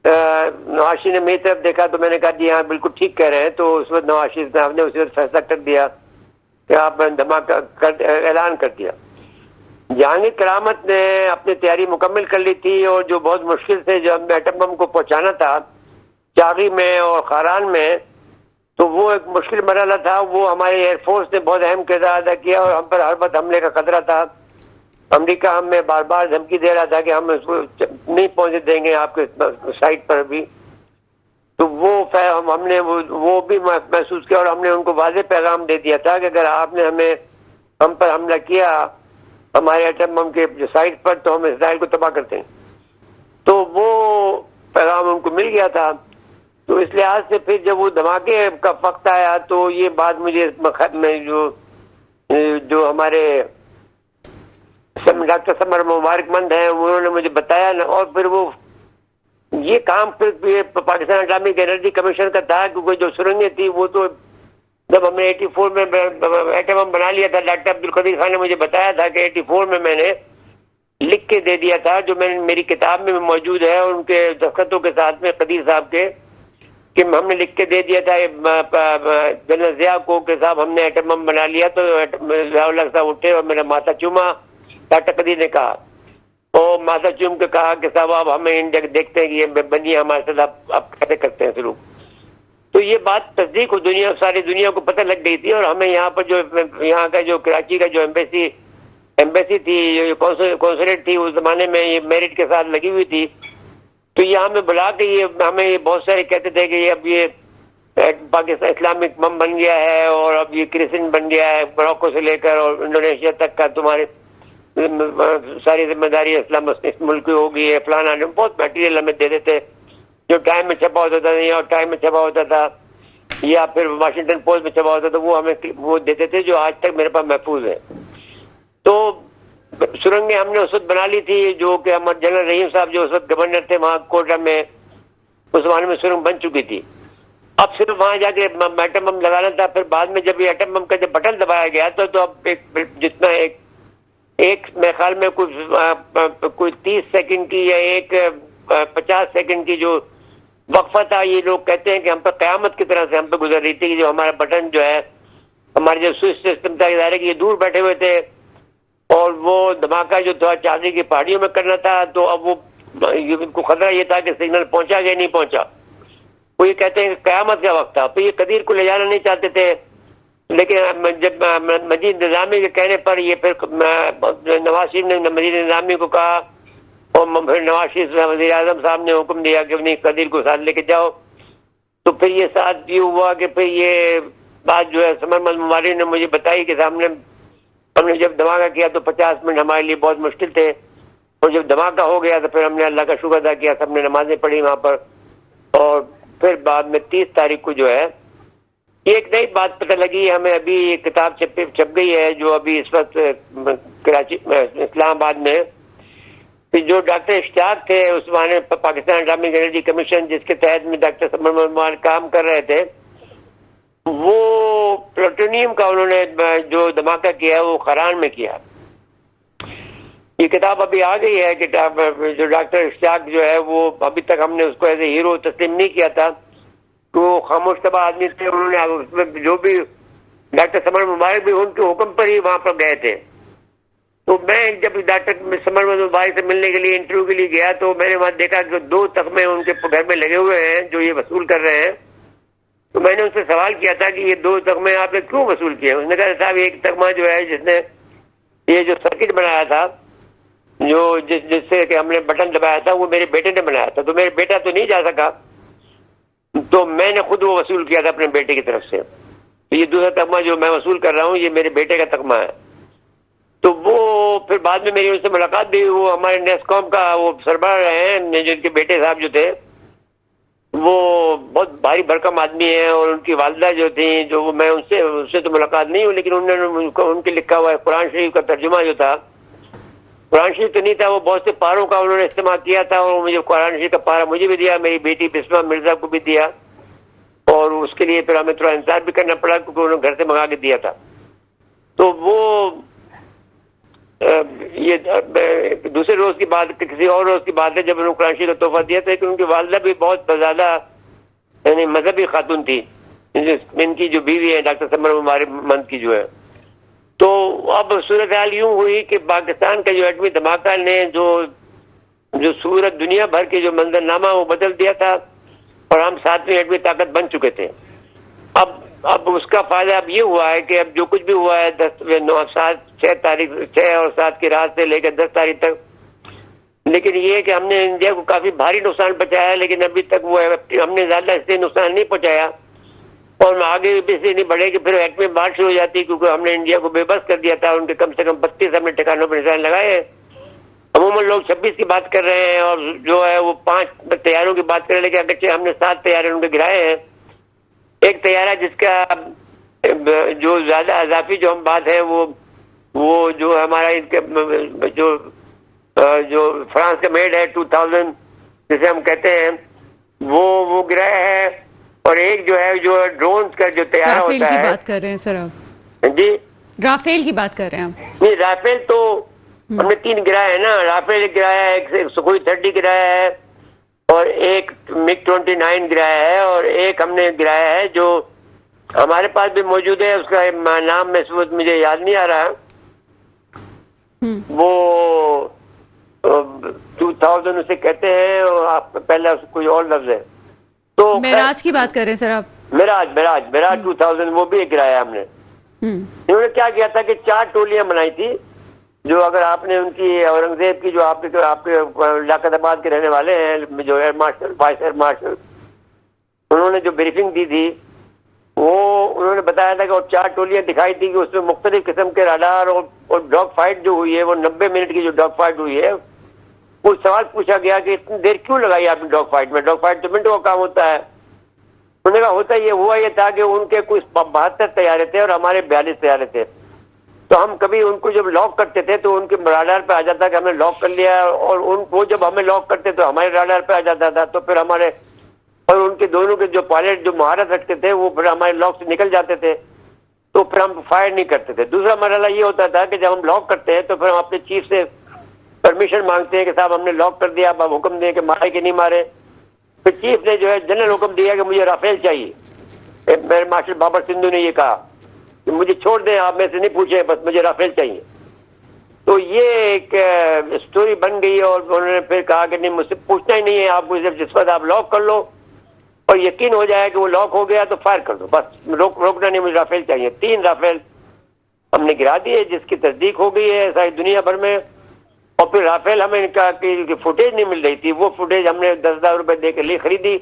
نواز شریف نے میری طرف دیکھا تو میں نے کہا جی ہاں بالکل ٹھیک کہہ رہے ہیں. تو اس وقت نواز شریف صاحب نے اسی وقت فیصلہ کر دیا کہ آپ دھماکہ اعلان کر دیا. جہانگیر کرامت نے اپنی تیاری مکمل کر لی تھی, اور جو بہت مشکل سے جو ہم ایٹم بم کو پہنچانا تھا چاغی میں اور خاران میں, تو وہ ایک مشکل مرحلہ تھا. وہ ہماری ایئر فورس نے بہت اہم کردار ادا کیا, اور ہم پر ہر وقت حملے کا خطرہ تھا. امریکہ ہمیں بار بار دھمکی دے رہا تھا کہ ہم اس کو نہیں پہنچنے دیں گے آپ کے سائٹ پر بھی, تو وہ ہم نے وہ بھی محسوس کیا، اور ہم نے ان کو واضح پیغام دے دیا تھا کہ اگر آپ نے ہم پر حملہ کیا ہمارے ایٹم بم کے سائٹ پر تو ہم اسرائیل کو تباہ کرتے ہیں. تو وہ پیغام ان کو مل گیا تھا. تو اس لحاظ سے پھر جب وہ دھماکے کا وقت آیا تو یہ بات مجھے جو ہمارے ڈاکٹر سمر مبارک مند ہیں انہوں نے مجھے بتایا نا، اور پھر وہ یہ کام پھر پاکستان اٹامک انرجی کمیشن کا تھا، کیونکہ جو سرنگیں تھی وہ تو جب ہم نے 84 میں ایٹم بم بنا لیا تھا، ڈاکٹر عبدالقدیر خان نے مجھے بتایا تھا کہ 84 میں نے لکھ کے دے دیا تھا، جو میری کتاب میں موجود ہے اور ان کے دستخطوں کے ساتھ میں قدیر صاحب کے، کہ ہم نے لکھ کے دے دیا تھا جنرل ضیاء کو کہ صاحب ہم نے ایٹم بم بنا لیا. تو ضیاء اللہ صاحب اٹھے اور میرا ماتھا چوما. ڈاکٹر قدیر نے کہا اور ماتھا چوم کے کہا کہ صاحب آپ ہمیں انڈیا دیکھتے ہیں کہ یہ بنی ہمارے ساتھ آپ کیسے کرتے ہیں سلوک. تو یہ بات تصدیق ہو، ساری دنیا کو پتہ لگ گئی تھی. اور ہمیں یہاں پر یہاں کا جو کراچی کا جو ایمبیسی تھی، کونسولیٹ تھی، اس زمانے میں یہ میرٹ کے ساتھ لگی ہوئی تھی. تو یہ ہمیں بلا کے ہمیں یہ بہت سارے کہتے تھے کہ اب یہ پاکستان اسلامک بم بن گیا ہے اور اب یہ کرسچن بن گیا ہے، موروکو سے لے کر اور انڈونیشیا تک کا تمہارے ساری ذمہ داری اسلام اس ملک کی ہوگی ہے فلانا. بہت میٹیریل ہمیں دے دیتے جو ٹائم میں چھپا ہوتا تھا یا ٹائم میں چھپا ہوتا تھا یا پھر واشنگٹن پوسٹ میں چھپا ہوتا تھا، وہ ہمیں وہ دیتے تھے جو آج تک میرے پاس محفوظ ہے. تو سرنگیں ہم نے اس وقت بنا لی تھی، جو کہ ہمارے جنرل رحیم صاحب جو اس وقت گورنر تھے وہاں کوٹا میں، اس زمانے میں سرنگ بن چکی تھی. اب صرف وہاں جا کے ایٹم بم لگانا تھا. پھر بعد میں جب یہ ایٹم بم کا جب بٹن دبایا گیا تو اب جتنا ایک میرے خیال میں کوئی 30 سیکنڈ کی یا 50 سیکنڈ کی جو وقفہ تھا، یہ لوگ کہتے ہیں کہ ہم پر قیامت کی طرح سے ہم پہ گزر رہی تھی کہ جو ہمارا بٹن جو ہے ہمارے جو سوئچ سسٹم تھا ادارے کی، یہ دور بیٹھے ہوئے تھے اور وہ دھماکہ جو تھا چاندی کی پہاڑیوں میں کرنا تھا. تو اب وہ ان کو خطرہ یہ تھا کہ سگنل پہنچا کہ نہیں پہنچا. وہ یہ کہتے ہیں کہ قیامت کا وقت تھا. تو یہ قدیر کو لے جانا نہیں چاہتے تھے، لیکن جب مجید نظامی کے کہنے پر یہ پھر نواز شریف نے مجید نظامی کو کہا اور پھر نواز شریف وزیر اعظم صاحب نے حکم دیا کہ نہیں قدیر کو ساتھ لے کے جاؤ. تو پھر یہ ساتھ یہ ہوا کہ پھر یہ بات جو ہے سمر محمد مبارک نے مجھے بتائی کہ ہم نے جب دھماکہ کیا تو 50 منٹ ہمارے لیے بہت مشکل تھے، اور جب دھماکہ ہو گیا تو پھر ہم نے اللہ کا شکر ادا کیا، سب نے نمازیں پڑھی وہاں پر. اور پھر بعد میں 30 تاریخ کو جو ہے ایک نئی بات پتہ لگی ہمیں. ابھی ایک کتاب چھپ گئی ہے جو ابھی اس وقت کراچی اسلام آباد میں، جو ڈاکٹر اشتیاق تھے اس زمانے پاکستان اٹامک انرجی کمیشن جس کے تحت میں ڈاکٹر سمر محمد کام کر رہے تھے، وہ پلوٹونیم کا انہوں نے جو دھماکہ کیا وہ خران میں کیا. یہ کتاب ابھی آ گئی ہے. کتاب جو ڈاکٹر اشتیاق جو ہے وہ ابھی تک ہم نے اس کو ایز اے ہیرو تسلیم نہیں کیا تھا، تو وہ خاموش طبع آدمی تھے. انہوں نے اس میں جو بھی ڈاکٹر سمر مبارک بھی ان کے حکم پر ہی وہاں پر گئے تھے. تو میں جب ڈاکٹر سمر مبارک سے ملنے کے لیے انٹرویو کے لیے گیا تو میں نے وہاں دیکھا کہ 2 تخمے ان کے گھر میں لگے ہوئے ہیں جو یہ وصول کر رہے ہیں. تو میں نے ان سے سوال کیا تھا کہ یہ 2 تخمے آپ نے کیوں وصول کیے؟ انہوں نے کہا صاحب ایک تخمہ جو ہے جس نے یہ جو سرکٹ بنایا تھا جو جس سے کہ ہم نے بٹن دبایا تھا وہ میرے بیٹے نے بنایا تھا. تو میرے بیٹا تو نہیں جا سکا تو میں نے خود وہ وصول کیا تھا اپنے بیٹے کی طرف سے. تو یہ دوسرا تخمہ جو میں وصول کر رہا ہوں یہ میرے بیٹے کا تخمہ ہے. تو وہ پھر بعد میں میری ان سے ملاقات بھی، وہ ہمارے نیسکوم کا وہ سربراہ رہے ہیں جن کے بیٹے صاحب جو تھے وہ بہت بھاری بھرکم آدمی ہیں، اور ان کی والدہ جو تھیں جو میں ان سے تو ملاقات نہیں ہوں، لیکن انہوں نے ان کے لکھا ہوا ہے قرآن شریف کا ترجمہ جو تھا، قرآن شریف تو نہیں تھا، وہ بہت سے پاروں کا انہوں نے استعمال کیا تھا، اور مجھے قرآن شریف کا پارا مجھے بھی دیا، میری بیٹی بسمہ مرزا کو بھی دیا، اور اس کے لیے پھر ہمیں تھوڑا انتظار بھی کرنا پڑا کیونکہ انہوں نے گھر سے منگا کے دیا تھا. تو وہ یہ دوسرے روز کی بات، کسی اور روز کی بات ہے جب انہوں نے قرآن شریف کا تحفہ دیا تھا، کہ ان کی والدہ بھی بہت زیادہ یعنی مذہبی خاتون تھی، ان کی جو بیوی ہے ڈاکٹر سمر مبارک مند کی جو ہے. تو اب صورتحال یوں ہوئی کہ پاکستان کا جو ایٹمی دھماکہ نے جو صورت دنیا بھر کے جو منظرنامہ وہ بدل دیا تھا، اور ہم 7ویں ایٹمی طاقت بن چکے تھے. اب اس کا فائدہ اب یہ ہوا ہے کہ اب جو کچھ بھی ہوا ہے 6 اور 7 کی رات سے لے کر 10 تاریخ تک لیکن یہ ہے کہ ہم نے انڈیا کو کافی بھاری نقصان پہنچایا ہے، لیکن ابھی تک وہ ہم نے زیادہ اس سے نقصان نہیں پہنچایا، اور آگے بھی اس لیے نہیں بڑھے کہ پھر ایٹ میں بات شروع ہو جاتی، کیونکہ ہم نے انڈیا کو بے بس کر دیا تھا. ان کے کم سے کم 32 ہم نے ٹھکانوں پر نشان لگائے ہیں. عموماً لوگ 26 کی بات کر رہے ہیں، اور جو ہے وہ 5 طیاروں کی بات کر رہے ہیں، لیکن اگرچہ ہم نے 7 طیارے ان کے گرائے ہیں. ایک طیارہ جس کا جو زیادہ اضافی جو ہم بات ہے وہ جو ہمارا جو فرانس کا میڈ ہے 2000 جسے ہم کہتے ہیں وہ گرایا ہے. اور ایک جو ہے جو ڈرون کا جو طیارہ رافیل ہوتا کی ہے. بات کر رہے ہیں سر آپ؟ جی رافیل کی بات کر رہے ہیں آپ؟ نہیں، رافیل تو ہم نے 3 گرایا ہے نا. رافیل ایک گرایا ہے، ایک سکوئی 30 گرایا ہے، اور ایک MiG 29 گرایا ہے، اور ایک ہم نے گرایا ہے جو ہمارے پاس بھی موجود ہے. اس کا نام میں اس وقت مجھے یاد نہیں آ رہا. وہ 2000 اسے کہتے ہیں، اور آپ پہلا کوئی اور لفظ ہے. تو معراج کی بات کر رہے ہیں سر آپ؟ معراج 2000 وہ بھی ایک گرایا ہم نے. انہوں نے کیا کیا تھا کہ 4 ٹولیاں بنائی تھی، جو اگر آپ نے ان کی اورنگزیب کی جو آپ کے لیاقت آباد کے رہنے والے ہیں، جو air marshal vice air marshal, انہوں نے جو بریفنگ دی تھی وہ انہوں نے بتایا تھا کہ وہ 4 ٹولیاں دکھائی تھی کہ اس میں مختلف قسم کے راڈار اور ڈاگ فائٹ جو ہوئی ہے، وہ 90 منٹ کی جو ڈاگ فائٹ ہوئی ہے. وہ سوال پوچھا گیا کہ اتنی دیر کیوں لگائی آپ نے ڈاگ فائٹ میں؟ ڈاگ فائٹ تو منٹوں کا کام ہوتا ہے. انہوں نے کہا ہوتا یہ تھا کہ ان کے کچھ 72 طیارے تھے اور ہمارے 42 طیارے تھے. تو ہم کبھی ان کو جب لاک کرتے تھے تو ان کے راڈار پہ آ جاتا کہ ہم نے لاک کر لیا، اور وہ جب ہمیں لاک کرتے تو ہمارے راڈار پہ آ جاتا تھا. تو پھر ہمارے اور ان کے دونوں کے جو پائلٹ جو مہارت رکھتے تھے وہ پھر ہمارے لاک سے نکل جاتے تھے، تو پھر ہم فائر نہیں کرتے تھے. دوسرا مرحلہ یہ ہوتا تھا کہ جب ہم لاک کرتے ہیں تو پھر ہم اپنے چیف سے پرمیشن مانگتے ہیں کہ صاحب ہم نے لاک کر دیا، اب آپ حکم دیں کہ مارے کہ نہیں مارے. پھر چیف نے جو ہے جنرل حکم دیا کہ مجھے رافیل چاہیے. میرے مارشل بابر سندھو نے یہ کہا کہ مجھے چھوڑ دیں، آپ میں سے نہیں پوچھیں، بس مجھے رافیل چاہیے. تو یہ ایک اسٹوری بن گئی، اور انہوں نے پھر کہا کہ نہیں، مجھ سے پوچھنا ہی نہیں ہے، آپ مجھے جس وقت آپ لاک کر لو اور یقین ہو جائے کہ وہ لاک ہو گیا تو فائر کر دو، بس روکنا نہیں، مجھے رافیل چاہیے. 3 رافیل ہم نے گرا دیے، جس کی تصدیق ہو گئی ہے ساری دنیا بھر میں. اور پھر رافیل ہمیں ان کا فوٹیج نہیں مل رہی تھی، وہ فوٹیج ہم نے 10,000 روپے دے کے لیے خریدی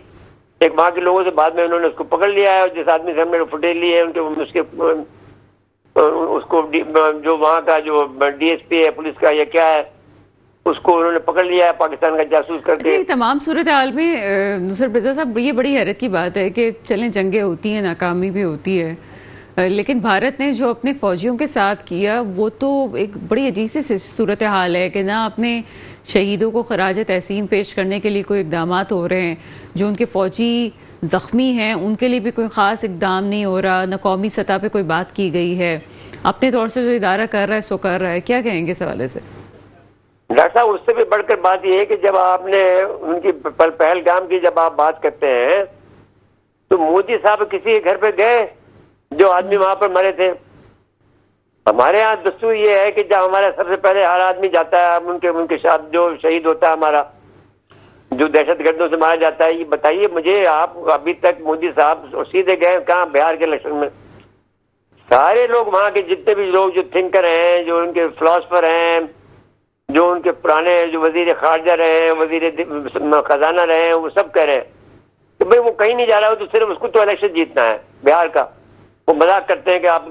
ایک وہاں کے لوگوں سے. بعد میں انہوں نے اس کو پکڑ لیا ہے، اور جس آدمی سے ہم نے فوٹیج لی ہے اس کو جو وہاں کا جو DSP ہے پولیس کا یا کیا ہے، اس کو انہوں نے پکڑ لیا ہے پاکستان کا جاسوس کر کے. تمام صورتحال میں نصرت مرزا صاحب یہ بڑی حیرت کی بات ہے کہ چلیں جنگیں ہوتی ہیں، ناکامی بھی ہوتی ہے، لیکن بھارت نے جو اپنے فوجیوں کے ساتھ کیا وہ تو ایک بڑی عجیب سی صورتحال ہے کہ نہ اپنے شہیدوں کو خراج تحسین پیش کرنے کے لیے کوئی اقدامات ہو رہے ہیں، جو ان کے فوجی زخمی ہیں ان کے لیے بھی کوئی خاص اقدام نہیں ہو رہا، نہ قومی سطح پہ کوئی بات کی گئی ہے. اپنے طور سے جو ادارہ کر رہا ہے سو کر رہا ہے. کیا کہیں گے اس حوالے سے؟ ڈاکٹر صاحب اس سے بھی بڑھ کر بات یہ ہے کہ جب آپ نے ان کی پہلگام کی جب آپ بات کرتے ہیں تو مودی صاحب کسی کے گھر پہ گئے جو آدمی وہاں پر مرے تھے؟ ہمارے ہاں دستور یہ ہے کہ جب ہمارا سب سے پہلے ہر آدمی جاتا ہے ان کے ساتھ جو شہید ہوتا ہے ہمارا، جو دہشت گردوں سے مارا جاتا ہے. یہ بتائیے مجھے، آپ ابھی تک مودی صاحب سیدھے گئے کہاں؟ بہار کے الیکشن میں. سارے لوگ وہاں کے جتنے بھی لوگ جو تھنکر ہیں، جو ان کے فلاسفر ہیں، جو ان کے پرانے جو وزیر خارجہ رہے ہیں، وزیر خزانہ رہے ہیں، وہ سب کہہ رہے ہیں کہ بھائی وہ کہیں نہیں جا رہا ہو تو صرف اس کو تو الیکشن جیتنا ہے بہار کا. وہ مذاق کرتے ہیں کہ آپ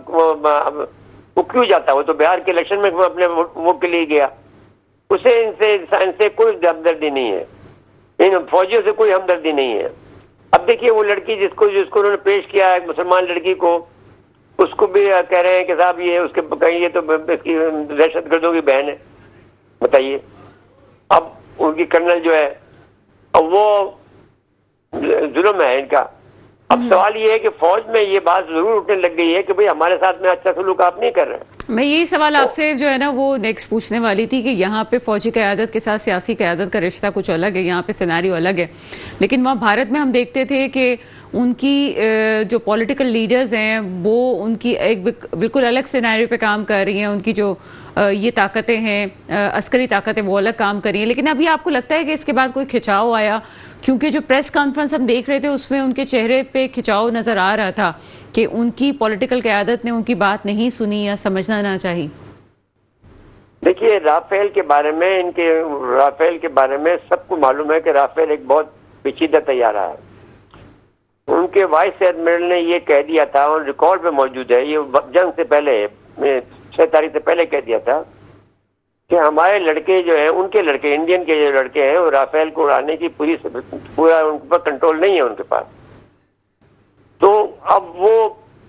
وہ کیوں جاتا ہے، وہ تو بہار کے الیکشن میں اپنے ووٹ کے لیے گیا. اسے ان سے کوئی ہمدردی نہیں ہے، ان فوجیوں سے کوئی ہمدردی نہیں ہے. اب دیکھیے وہ لڑکی جس کو انہوں نے پیش کیا ہے، ایک مسلمان لڑکی کو، اس کو بھی کہہ رہے ہیں کہ صاحب یہ اس کے کہیں تو اس کی دہشت گردوں کی بہن ہے. بتائیے اب ان کی کرنل جو ہے، اب وہ ظلم ہے ان کا. اب سوال یہ ہے کہ فوج میں یہ بات ضرور اٹھنے لگ گئی ہے کہ بھئی ہمارے ساتھ میں اچھا سلوک آپ نہیں کر رہے. میں یہی سوال آپ سے جو ہے نا وہ نیکسٹ پوچھنے والی تھی کہ یہاں پہ فوجی قیادت کے ساتھ سیاسی قیادت کا رشتہ کچھ الگ ہے، یہاں پہ سیناریو الگ ہے، لیکن وہاں بھارت میں ہم دیکھتے تھے کہ ان کی جو پولیٹیکل لیڈرز ہیں وہ ان کی ایک بالکل الگ سیناریو پہ کام کر رہی ہیں، ان کی جو یہ طاقتیں ہیں عسکری طاقتیں وہ الگ کام کر رہی ہیں. لیکن ابھی آپ کو لگتا ہے کہ اس کے بعد کوئی کھچاؤ آیا؟ کیونکہ جو پریس کانفرنس ہم دیکھ رہے تھے اس میں ان کے چہرے پہ کھچاؤ نظر آ رہا تھا کہ ان کی پولیٹیکل قیادت نے ان کی بات نہیں سنی یا سمجھنا نہ چاہی. دیکھیے رافیل کے بارے میں سب کو معلوم ہے کہ رافیل ایک بہت پیچیدہ طیارہ ہے. ان کے وائس ایڈمرل نے یہ کہہ دیا تھا اور ریکارڈ پہ موجود ہے, یہ جنگ سے پہلے 6 تاریخ سے پہلے کہہ دیا تھا کہ ہمارے لڑکے جو ہیں, ان کے لڑکے, انڈین کے جو لڑکے ہیں, وہ رافیل کو اڑانے کی پورا ان پر کنٹرول نہیں ہے ان کے پاس. تو اب وہ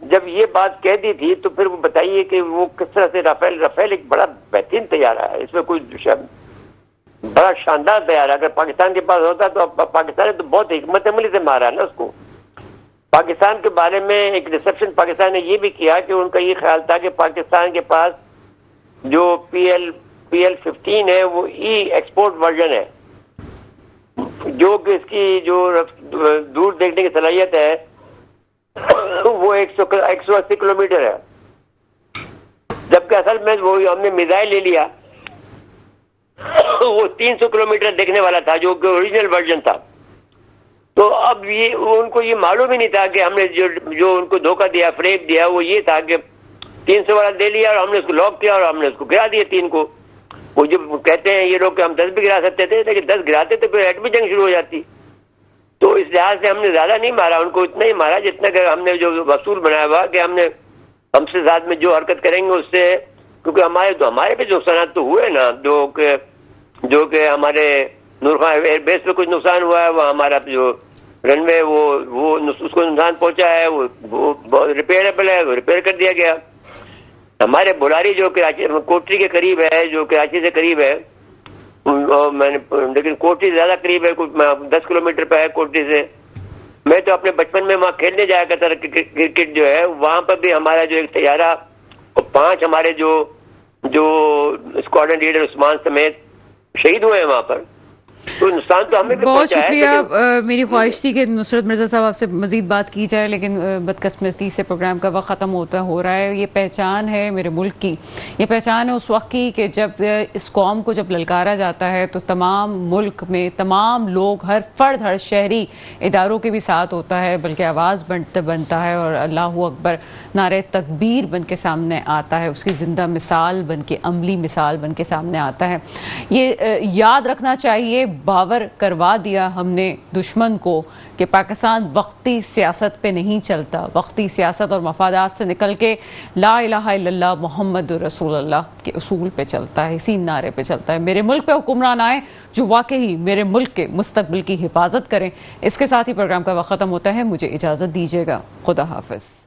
جب یہ بات کہہ دی تھی تو پھر وہ بتائیے کہ وہ کس طرح سے رافیل ایک بڑا بہترین طیارہ ہے, اس میں کوئی بڑا شاندار طیارہ. اگر پاکستان کے پاس ہوتا تو پاکستان نے تو بہت حکمت عملی سے مارا نا اس کو. پاکستان کے بارے میں ایک ریسپشن پاکستان نے یہ بھی کیا کہ ان کا یہ خیال تھا کہ پاکستان کے پاس جو PL-15 ہے وہ ایکسپورٹ ورژن ہے, جو کہ اس کی جو دور دیکھنے کی صلاحیت ہے وہ 180 کلومیٹر ہے, جبکہ اصل میں وہ ہم نے میزائل لے لیا وہ 300 کلومیٹر دیکھنے والا تھا, جو کہ اوریجنل ورژن تھا. تو اب یہ ان کو یہ معلوم ہی نہیں تھا کہ ہم نے جو ان کو دھوکہ دیا, فریب دیا, وہ یہ تھا کہ 300 والا دے لیا اور ہم نے اس کو لاک کیا اور ہم نے اس کو گرا دیا 3 کو. وہ جو کہتے ہیں یہ لوگ کہ ہم 10 بھی گرا سکتے تھے, لیکن 10 گراتے تو پھر ایٹمی جنگ شروع ہو جاتی. تو اس لحاظ سے ہم نے زیادہ نہیں مارا ان کو, اتنا ہی مارا جتنا کہ ہم نے جو اصول بنایا ہوا کہ ہم سے ساتھ میں جو حرکت کریں گے اس سے, کیونکہ ہمارے پہ جو نقصانات تو ہوئے نا, جو کہ ہمارے نور خان ایئر بیس پہ کچھ نقصان ہوا ہے, وہ ہمارا جو رن وے وہ اس کو نقصان پہنچا ہے, وہ ریپیئربل ہے, وہ ریپیئر کر دیا گیا. ہمارے بولاری جو کراچی کوٹری کے قریب ہے, جو کراچی سے قریب ہے, لیکن کوٹری زیادہ قریب ہے, 10 کلومیٹر پہ ہے کوٹری سے. میں تو اپنے بچپن میں وہاں کھیلنے جایا کرتا تھا کرکٹ جو ہے, وہاں پر بھی ہمارا جو ایک طیارہ اور 5 ہمارے جو اسکواڈرن لیڈر عثمان سمیت شہید ہوئے ہیں وہاں پر. تو نقصان تو ہمیں بھی بہت پہنچا ہے. شکریہ. میری خواہش تھی کہ نصرت مرزا صاحب آپ سے مزید بات کی جائے, لیکن بدقسمتی سے پروگرام کا وقت ختم ہو رہا ہے. یہ پہچان ہے میرے ملک کی, یہ پہچان ہے اس وقت کی کہ جب اس قوم کو جب للکارا جاتا ہے تو تمام ملک میں تمام لوگ, ہر فرد, ہر شہری اداروں کے بھی ساتھ ہوتا ہے, بلکہ آواز بنتا ہے اور اللہ اکبر نعرہ تکبیر بن کے سامنے آتا ہے, اس کی زندہ مثال بن کے, عملی مثال بن کے سامنے آتا ہے. یہ یاد رکھنا چاہیے, باور کروا دیا ہم نے دشمن کو کہ پاکستان وقتی سیاست پہ نہیں چلتا, وقتی سیاست اور مفادات سے نکل کے لا الہ الا اللہ محمد رسول اللہ کے اصول پہ چلتا ہے, اسی نعرے پہ چلتا ہے. میرے ملک پہ حکمران آئے جو واقعی میرے ملک کے مستقبل کی حفاظت کریں. اس کے ساتھ ہی پروگرام کا وقت ختم ہوتا ہے. مجھے اجازت دیجیے گا. خدا حافظ.